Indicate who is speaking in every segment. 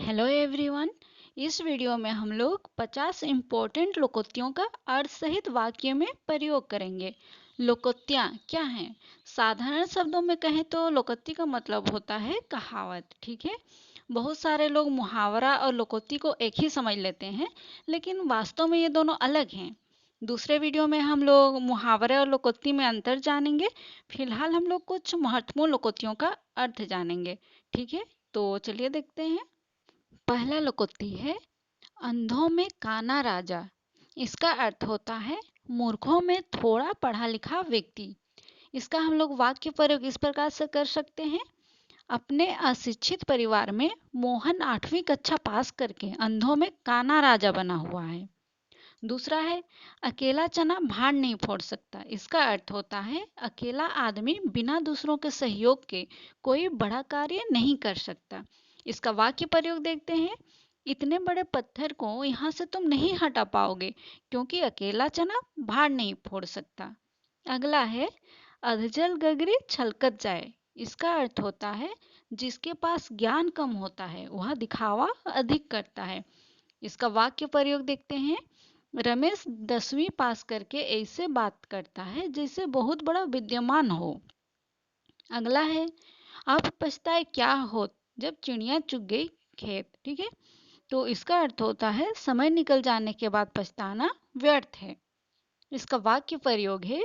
Speaker 1: Hello everyone. इस video में हम लोग 50 इम्पोर्टेंट लोकोक्तियों का अर्थ सहित वाक्य में प्रयोग करेंगे। लोकोक्तियाँ क्या हैं? साधारण शब्दों में कहें तो लोकोक्ति का मतलब होता है कहावत। ठीक है। बहुत सारे लोग मुहावरा और लोकोक्ति को एक ही समझ लेते हैं, लेकिन वास्तव में ये दोनों अलग हैं। दूसरे वीडियो में हम लोग मुहावरे और लोकोक्ति में अंतर जानेंगे। फिलहाल हम लोग कुछ महत्वपूर्ण लोकोक्तियों का अर्थ जानेंगे। ठीक है, तो चलिए देखते हैं। पहला लोकोक्ति है अंधों में काना राजा। इसका अर्थ होता है मूर्खों में थोड़ा पढ़ा लिखा व्यक्ति। इसका हम लोग वाक्य प्रयोग इस प्रकार से कर सकते हैं। अपने अशिक्षित परिवार में मोहन 8वीं कक्षा पास करके अंधों में काना राजा बना हुआ है। दूसरा है अकेला चना भार नहीं फोड़ सकता। इसका अर्थ होता है अकेला आदमी बिना दूसरों के सहयोग के कोई बड़ा कार्य नहीं कर सकता। इसका वाक्य प्रयोग देखते हैं। इतने बड़े पत्थर को यहाँ से तुम नहीं हटा पाओगे, क्योंकि अकेला चना भार नहीं फोड़ सकता। अगला है अधजल गगरी छलकत जाए। इसका अर्थ होता है जिसके पास ज्ञान कम होता है वह दिखावा अधिक करता है। इसका वाक्य प्रयोग देखते हैं। रमेश 10वीं पास करके ऐसे बात करता है जैसे बहुत बड़ा विद्यमान हो। अगला है आप पछताए क्या हो जब चिड़िया चुग गई खेत। ठीक है, तो इसका अर्थ होता है समय निकल जाने के बाद पछताना व्यर्थ है। इसका वाक्य प्रयोग है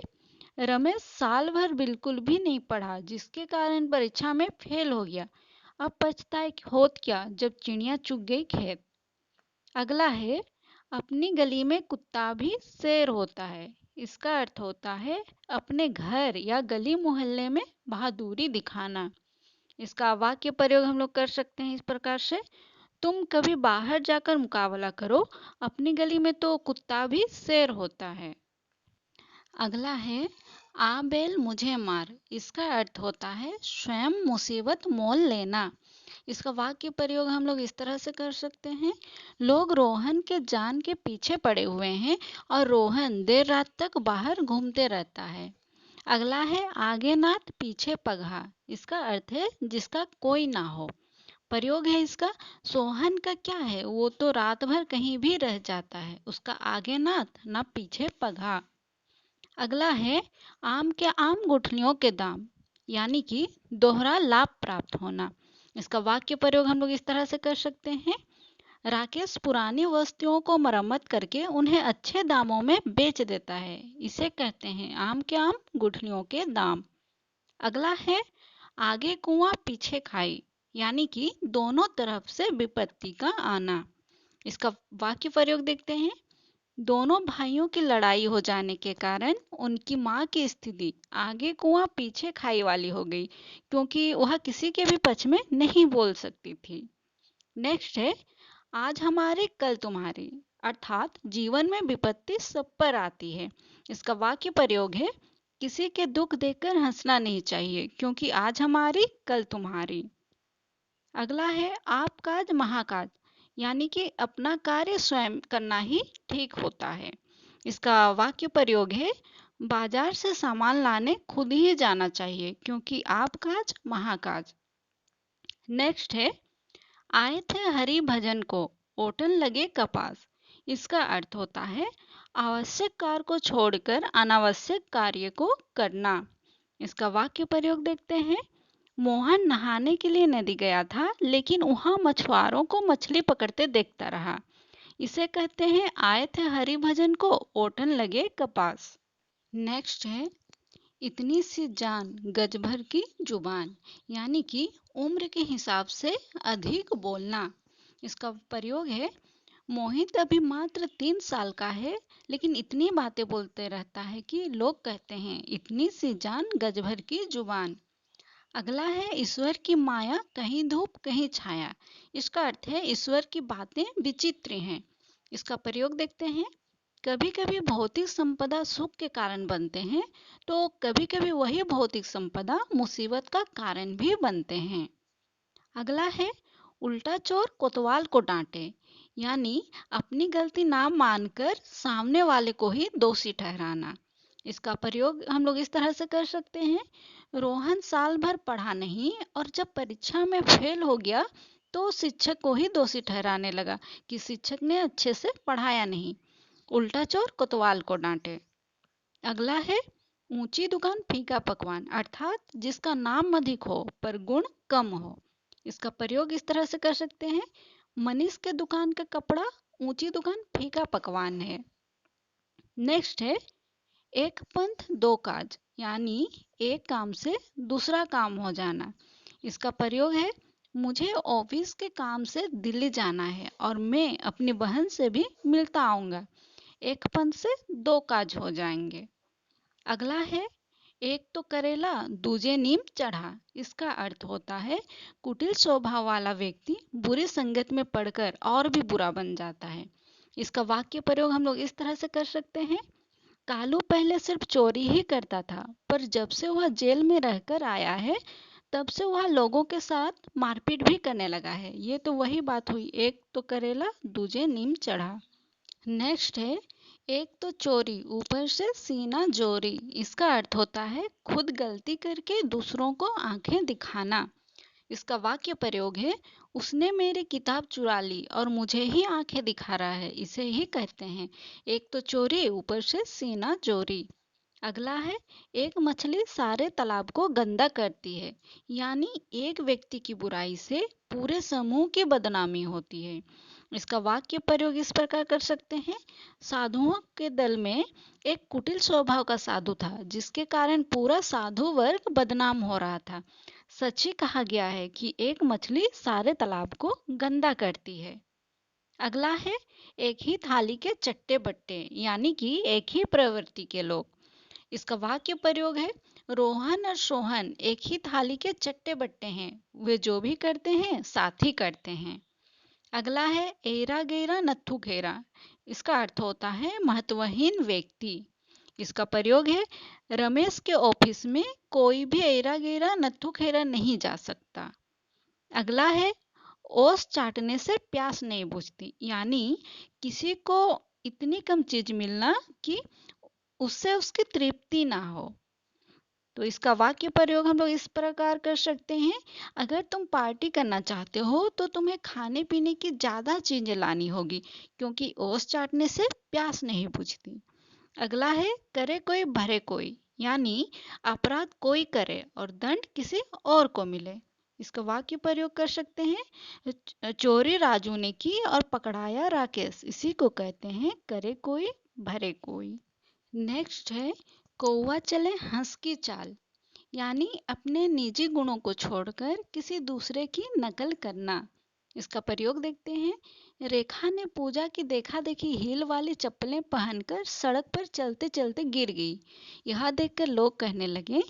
Speaker 1: रमेश साल भर बिल्कुल भी नहीं पढ़ा जिसके कारण परीक्षा में फेल हो गया। अब पछताए होत क्या जब चिड़िया चुग गई खेत। अगला है अपनी गली में कुत्ता भी शेर होता है। इसका अर्थ होता है अपने घर या गली मोहल्ले में बहादुरी दिखाना। इसका वाक्य प्रयोग हम लोग कर सकते हैं इस प्रकार से। तुम कभी बाहर जाकर मुकाबला करो, अपनी गली में तो कुत्ता भी शेर होता है। अगला है आ बैल मुझे मार। इसका अर्थ होता है स्वयं मुसीबत मोल लेना। इसका वाक्य प्रयोग हम लोग इस तरह से कर सकते हैं। लोग रोहन के जान के पीछे पड़े हुए हैं और रोहन देर रात तक बाहर घूमते रहता है। अगला है आगे नाथ पीछे पगहा। इसका अर्थ है जिसका कोई ना हो। प्रयोग है इसका सोहन का क्या है, वो तो रात भर कहीं भी रह जाता है, उसका आगे नाथ ना पीछे पगहा। अगला है आम के आम गुठलियों के दाम, यानी कि दोहरा लाभ प्राप्त होना। इसका वाक्य प्रयोग हम लोग इस तरह से कर सकते हैं। राकेश पुरानी वस्तुओं को मरम्मत करके उन्हें अच्छे दामों में बेच देता है, इसे कहते हैं आम के आम गुठलियों के दाम। अगला है आगे कुआं पीछे खाई, यानी कि दोनों तरफ से विपत्ति का आना। इसका वाक्य प्रयोग देखते हैं। दोनों भाइयों की लड़ाई हो जाने के कारण उनकी माँ की स्थिति आगे कुआं पीछे खाई वाली हो गई, क्योंकि वह किसी के भी पक्ष में नहीं बोल सकती थी। नेक्स्ट है आज हमारे कल तुम्हारे, अर्थात जीवन में विपत्ति सब पर आती है। इसका वाक्य प्रयोग है किसी के दुख देखकर हंसना नहीं चाहिए, क्योंकि आज हमारी कल तुम्हारी। अगला है आप काज महाकाज, यानी कि अपना कार्य स्वयं करना ही ठीक होता है। इसका वाक्य प्रयोग है बाजार से सामान लाने खुद ही जाना चाहिए, क्योंकि आप काज महाकाज। नेक्स्ट है आए थे हरि भजन को, ओटन लगे कपास। इसका अर्थ होता है आवश्यक कार्य को छोड़कर अनावश्यक कार्य को करना। इसका वाक्य प्रयोग देखते हैं। मोहन नहाने के लिए नदी गया था, लेकिन वहां मछुआरों को मछली पकड़ते देखता रहा, इसे कहते हैं आए थे हरि भजन को ओटन लगे कपास। नेक्स्ट है इतनी सी जान गज भर की जुबान, यानी कि उम्र के हिसाब से अधिक बोलना। इसका प्रयोग है मोहित अभी मात्र 3 साल का है, लेकिन इतनी बातें बोलते रहता है कि लोग कहते हैं इतनी सी जान गज भर की जुबान। अगला है ईश्वर की माया कहीं धूप कहीं छाया। इसका अर्थ है ईश्वर की बातें विचित्र हैं। इसका प्रयोग देखते हैं। कभी कभी भौतिक संपदा सुख के कारण बनते हैं, तो कभी कभी वही भौतिक संपदा मुसीबत का कारण भी बनते हैं। अगला है उल्टा चोर कोतवाल को डांटे, यानी अपनी गलती ना मानकर सामने वाले को ही दोषी ठहराना। इसका प्रयोग हम लोग इस तरह से कर सकते हैं। रोहन साल भर पढ़ा नहीं और जब परीक्षा में फेल हो गया तो शिक्षक को ही दोषी ठहराने लगा कि शिक्षक ने अच्छे से पढ़ाया नहीं। उल्टा चोर कोतवाल को डांटे। अगला है ऊंची दुकान फीका पकवान, अर्थात जिसका नाम अधिक हो पर गुण कम हो। इसका प्रयोग इस तरह से कर सकते हैं, मनीष के दुकान का कपड़ा ऊंची दुकान फीका पकवान है। नेक्स्ट है एक पंथ दो काज, यानी एक काम से दूसरा काम हो जाना। इसका प्रयोग है मुझे ऑफिस के काम से दिल्ली जाना है और मैं अपनी बहन से भी मिलता आऊंगा। एक पंथ से दो काज हो जाएंगे। अगला है एक तो करेला दूजे नीम चढ़ा। इसका अर्थ होता है कुटिल स्वभाव वाला व्यक्ति बुरी संगत में पड़कर और भी बुरा बन जाता है। इसका वाक्य प्रयोग हम लोग इस तरह से कर सकते हैं, कालू पहले सिर्फ चोरी ही करता था, पर जब से वह जेल में रहकर आया है तब से वह लोगों के साथ मारपीट भी करने लगा है। ये तो वही बात हुई, एक तो करेला दूजे नीम चढ़ा। नेक्स्ट है एक तो चोरी ऊपर से सीना जोरी। इसका अर्थ होता है खुद गलती करके दूसरों को आंखें दिखाना। इसका वाक्य प्रयोग है उसने मेरी किताब चुरा ली और मुझे ही आंखें दिखा रहा है। इसे ही कहते हैं एक तो चोरी ऊपर से सीना जोरी। अगला है एक मछली सारे तालाब को गंदा करती है, यानी एक व्यक्ति की बुराई से पूरे समूह की बदनामी होती है। इसका वाक्य प्रयोग इस प्रकार कर सकते हैं, साधुओं के दल में एक कुटिल स्वभाव का साधु था जिसके कारण पूरा साधु वर्ग बदनाम हो रहा था। सच ही कहा गया है कि एक मछली सारे तालाब को गंदा करती है। अगला है एक ही थाली के चट्टे बट्टे, यानी कि एक ही प्रवृत्ति के लोग। इसका वाक्य प्रयोग है रोहन और सोहन एक ही थाली के चट्टे बट्टे हैं, वे जो भी करते हैं साथ ही करते हैं। अगला है एरा गेरा नत्थु घेरा। इसका अर्थ होता है महत्वहीन व्यक्ति। इसका प्रयोग है रमेश के ऑफिस में कोई भी एरा गेरा नत्थु खेरा नहीं जा सकता। अगला है ओस चाटने से प्यास नहीं बुझती, यानी किसी को इतनी कम चीज मिलना कि उससे उसकी तृप्ति ना हो। तो इसका वाक्य प्रयोग हम लोग इस प्रकार कर सकते हैं, अगर तुम पार्टी करना चाहते हो तो तुम्हें खाने पीने की ज़्यादा चीज़ें लानी होगी, क्योंकि ओस चाटने से प्यास नहीं बुझती। अगला है करे कोई भरे कोई, यानी अपराध कोई करे और दंड किसी और को मिले। इसका वाक्य प्रयोग कर सकते हैं चोरी राजू ने की और पकड़ाया राकेश। इसी को कहते हैं करे कोई भरे कोई। नेक्स्ट है कौवा चले हंस की चाल, यानी अपने निजी गुणों को छोड़कर किसी दूसरे की नकल करना। इसका प्रयोग देखते हैं, रेखा ने पूजा की देखा देखी हील वाली चप्पलें पहनकर सड़क पर चलते चलते गिर गई। यह देखकर लोग कहने लगे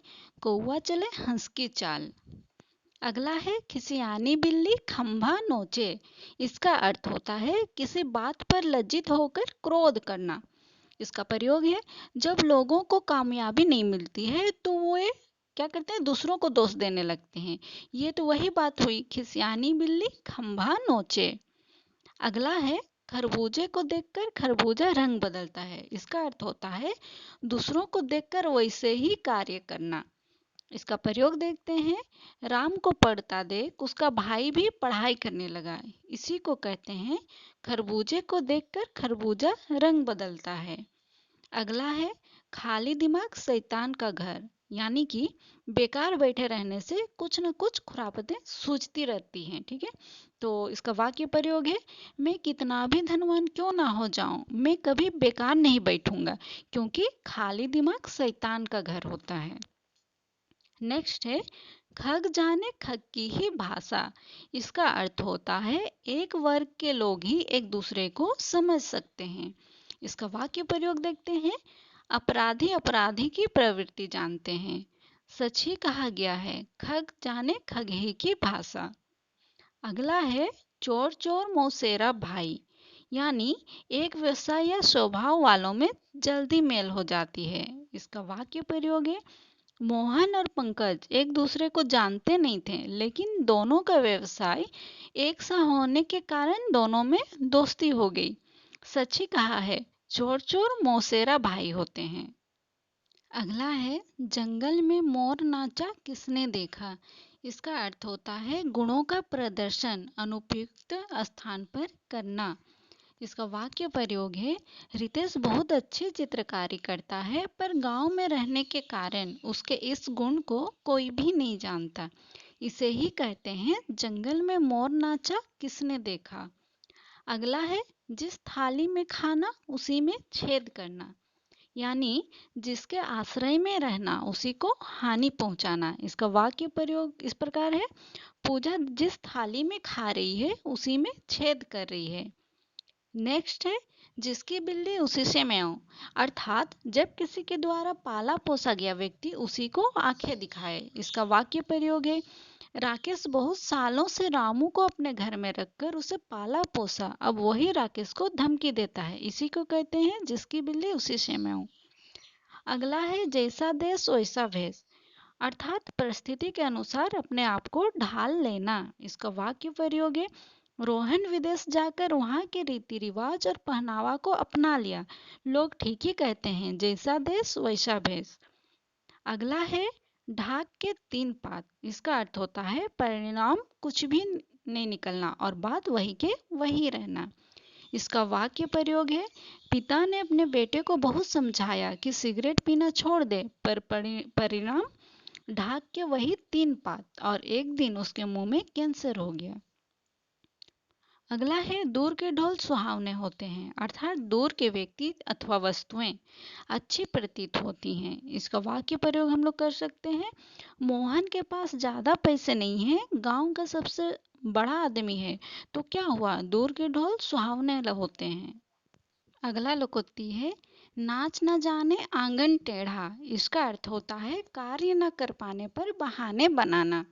Speaker 1: कौवा चले हंस की चाल। अगला है खिसियानी बिल्ली खंभा नोचे। इसका अर्थ होता है किसी बात पर लज्जित होकर क्रोध करना। इसका प्रयोग है जब लोगों को कामयाबी नहीं मिलती है तो वे क्या करते हैं, दूसरों को दोष देने लगते हैं। ये तो वही बात हुई, खिसियानी बिल्ली खंभा नोचे। अगला है खरबूजे को देखकर खरबूजा रंग बदलता है। इसका अर्थ होता है दूसरों को देखकर वैसे ही कार्य करना। इसका प्रयोग देखते हैं, राम को पढ़ता देख उसका भाई भी पढ़ाई करने लगा। इसी को कहते हैं खरबूजे को देखकर खरबूजा रंग बदलता है। अगला है खाली दिमाग शैतान का घर, यानी कि बेकार बैठे रहने से कुछ न कुछ खुरापतें सूझती रहती हैं। ठीक है, तो इसका वाक्य प्रयोग है मैं कितना भी धनवान क्यों ना हो जाऊं, मैं कभी बेकार नहीं बैठूंगा, क्योंकि खाली दिमाग शैतान का घर होता है। नेक्स्ट है खग जाने खग की ही भाषा। इसका अर्थ होता है एक वर्ग के लोग ही एक दूसरे को समझ सकते हैं। इसका वाक्य प्रयोग देखते हैं, अपराधी अपराधी की प्रवृत्ति जानते हैं। सच ही कहा गया है खग जाने खग ही की भाषा। अगला है चोर चोर मौसेरा भाई, यानी एक व्यवसाय या स्वभाव वालों में जल्दी मेल हो जाती है। इसका वाक्य प्रयोग है मोहन और पंकज एक दूसरे को जानते नहीं थे, लेकिन दोनों का व्यवसाय एक सा होने के कारण दोनों में दोस्ती हो गई। सच ही कहा है चोर चोर मौसेरा भाई होते हैं। अगला है जंगल में मोर नाचा किसने देखा। इसका अर्थ होता है गुणों का प्रदर्शन अनुपयुक्त स्थान पर करना। इसका वाक्य प्रयोग है, रितेश बहुत अच्छी चित्रकारी करता है पर गांव में रहने के कारण उसके इस गुण को कोई भी नहीं जानता। इसे ही कहते हैं जंगल में मोर नाचा किसने देखा। अगला है, जिस थाली में खाना उसी में छेद करना, यानी जिसके आश्रय में रहना उसी को हानि पहुंचाना। इसका वाक्य प्रयोग इस प्रकार है, पूजा जिस थाली में खा रही है उसी में छेद कर रही है। नेक्स्ट है, जिसकी बिल्ली उसी से म्याऊं, अर्थात जब किसी के द्वारा पाला पोसा गया व्यक्ति उसी को आंखें दिखाए। इसका वाक्य प्रयोग है, राकेश बहुत सालों से रामू को अपने घर में रखकर उसे पाला पोसा, अब वही राकेश को धमकी देता है। इसी को कहते हैं जिसकी बिल्ली उसी से म्याऊं। अगला है, जैसा देश वैसा भेष, अर्थात परिस्थिति के अनुसार अपने आप को ढाल लेना। इसका वाक्य प्रयोग है, रोहन विदेश जाकर वहाँ के रीति रिवाज और पहनावा को अपना लिया। लोग ठीक ही कहते हैं, जैसा देश वैसा भेष। अगला है, ढाक के तीन पात, इसका अर्थ होता है परिणाम कुछ भी नहीं निकलना और बात वही के वही रहना। इसका वाक्य प्रयोग है, पिता ने अपने बेटे को बहुत समझाया कि सिगरेट पीना छोड़ दे, पर परिणाम ढाक के वही तीन पात और एक दिन उसके मुंह में कैंसर हो गया। अगला है, दूर के ढोल सुहावने होते हैं, अर्थात दूर के व्यक्ति अथवा वस्तुएं अच्छी प्रतीत होती हैं। इसका वाक्य प्रयोग हम लोग कर सकते हैं, मोहन के पास ज्यादा पैसे नहीं है, गांव का सबसे बड़ा आदमी है, तो क्या हुआ, दूर के ढोल सुहावने होते हैं। अगला लोकोक्ति है, नाच न जाने आंगन टेढ़ा, इसका अर्थ होता है कार्य न कर पाने पर बहाने बनाना।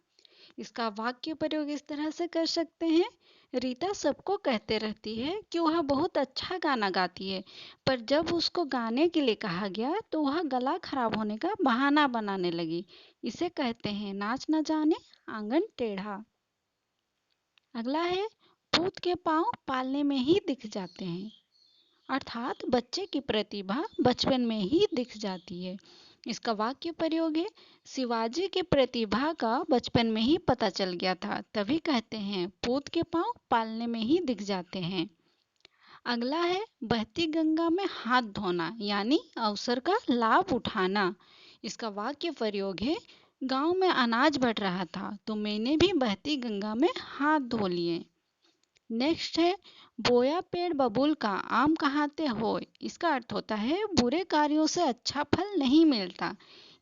Speaker 1: इसका वाक्य प्रयोग इस तरह से कर सकते हैं, रीता सबको कहते रहती है कि वह बहुत अच्छा गाना गाती है, पर जब उसको गाने के लिए कहा गया तो वह गला खराब होने का बहाना बनाने लगी। इसे कहते हैं नाच न जाने आंगन टेढ़ा। अगला है, पूत के पांव पालने में ही दिख जाते हैं, अर्थात बच्चे की प्रतिभा बचपन में ही दिख जाती है। इसका वाक्य प्रयोग है, शिवाजी की प्रतिभा का बचपन में ही पता चल गया था, तभी कहते हैं पूत के पांव पालने में ही दिख जाते हैं। अगला है, बहती गंगा में हाथ धोना, यानी अवसर का लाभ उठाना। इसका वाक्य प्रयोग है, गांव में अनाज बढ़ रहा था तो मैंने भी बहती गंगा में हाथ धो लिए। नेक्स्ट है, बोया पेड़ बबूल का आम कहाते होय, इसका अर्थ होता है बुरे कार्यों से अच्छा फल नहीं मिलता।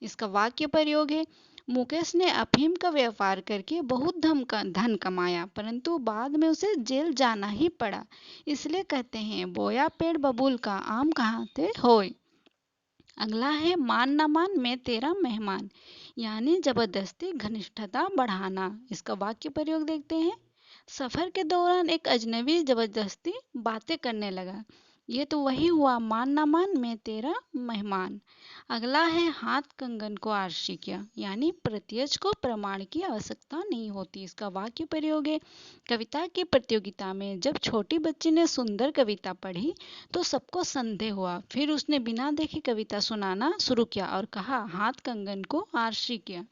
Speaker 1: इसका वाक्य प्रयोग है, मुकेश ने अफीम का व्यापार करके बहुत धन कमाया परंतु बाद में उसे जेल जाना ही पड़ा, इसलिए कहते हैं बोया पेड़ बबूल का आम कहाते होय। अगला है, मान न मान मैं तेरा मेहमान, यानी जबरदस्ती घनिष्ठता बढ़ाना। इसका वाक्य प्रयोग देखते हैं, सफर के दौरान एक अजनबी जबरदस्ती बातें करने लगा, ये तो वही हुआ मान ना मान मैं तेरा मेहमान। अगला है, हाथ कंगन को आरसी किया, यानी प्रत्यक्ष को प्रमाण की आवश्यकता नहीं होती। इसका वाक्य प्रयोग है, कविता की प्रतियोगिता में जब छोटी बच्ची ने सुंदर कविता पढ़ी तो सबको संदेह हुआ, फिर उसने बिना देखे कविता सुनाना शुरू किया और कहा हाथ कंगन को आरसी किया।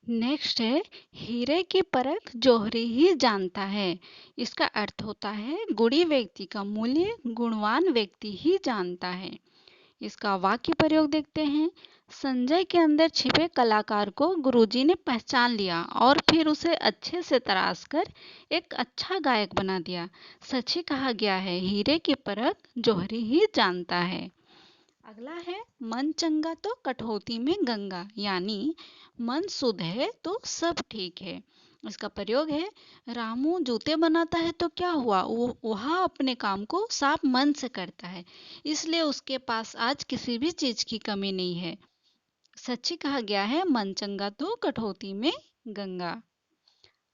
Speaker 1: नेक्स्ट है, हीरे की परख जौहरी ही जानता है। इसका अर्थ होता है गुणी व्यक्ति का मूल्य गुणवान व्यक्ति ही जानता है। इसका वाक्य प्रयोग देखते हैं, संजय के अंदर छिपे कलाकार को गुरुजी ने पहचान लिया और फिर उसे अच्छे से तराश कर एक अच्छा गायक बना दिया। सच ही कहा गया है, हीरे की परख जौहरी ही जानता है। अगला है, मन चंगा तो कटौती में गंगा, यानी मन शुद्ध है तो सब ठीक है। इसका प्रयोग है, रामू जूते बनाता है तो क्या हुआ, वो वह अपने काम को साफ मन से करता है, इसलिए उसके पास आज किसी भी चीज की कमी नहीं है। सच्ची कहा गया है, मन चंगा तो कटौती में गंगा।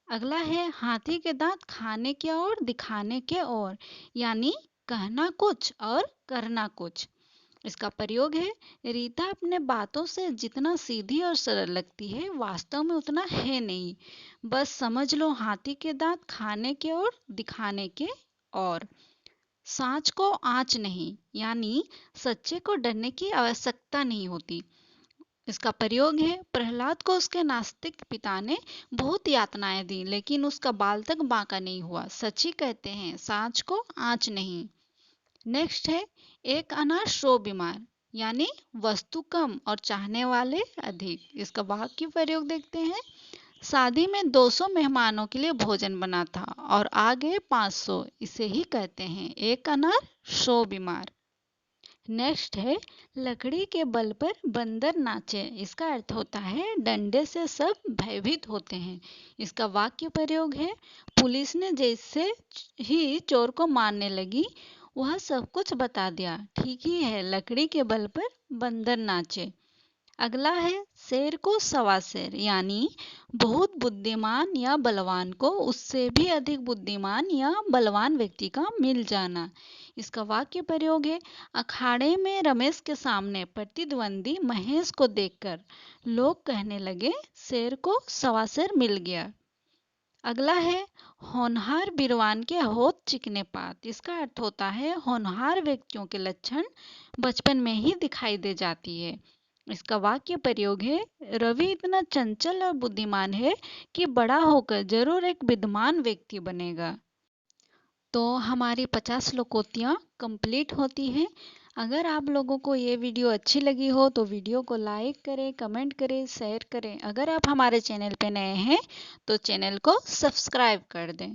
Speaker 1: अगला है, हाथी के दांत खाने के और दिखाने के और, यानी कहना कुछ और करना कुछ। इसका प्रयोग है, रीता अपने बातों से जितना सीधी और सरल लगती है वास्तव में उतना है नहीं, बस समझ लो हाथी के दांत खाने के और दिखाने के और। सांच को आँच नहीं, यानी सच्चे को डरने की आवश्यकता नहीं होती। इसका प्रयोग है, प्रहलाद को उसके नास्तिक पिता ने बहुत यातनाएं दी, लेकिन उसका बाल तक बांका नहीं हुआ। सच्ची कहते हैं, सांच को आंच नहीं। नेक्स्ट है, एक अनार 100 बीमार, यानी वस्तु कम और चाहने वाले अधिक। इसका वाक्य प्रयोग देखते हैं। शादी में 200 मेहमानों के लिए भोजन बना था और आ गए 500। इसे ही कहते हैं एक अनार 100 बीमार। नेक्स्ट है, लकड़ी के बल पर बंदर नाचे। इसका अर्थ होता है डंडे से सब भयभीत होते हैं। इसका वाक्य प्रयोग है, पुलिस ने जैसे ही चोर को मारने लगी वह सब कुछ बता दिया। ठीक ही है, लकड़ी के बल पर बंदर नाचे। अगला है, शेर को सवा शेर, यानी बहुत बुद्धिमान या बलवान को उससे भी अधिक बुद्धिमान या बलवान व्यक्ति का मिल जाना। इसका वाक्य प्रयोग है, अखाड़े में रमेश के सामने प्रतिद्वंदी महेश को देखकर लोग कहने लगे शेर को सवा शेर मिल गया। अगला है, होनहार बीरवान के होत चिकने पात। इसका अर्थ होता है होनहार व्यक्तियों के लक्षण बचपन में ही दिखाई दे जाती है। इसका वाक्य प्रयोग है, रवि इतना चंचल और बुद्धिमान है कि बड़ा होकर जरूर एक विद्वान व्यक्ति बनेगा। तो हमारी 50 लोकोक्तियाँ कंप्लीट होती हैं। अगर आप लोगों को ये वीडियो अच्छी लगी हो तो वीडियो को लाइक करें, कमेंट करें, शेयर करें। अगर आप हमारे चैनल पे नए हैं तो चैनल को सब्सक्राइब कर दें।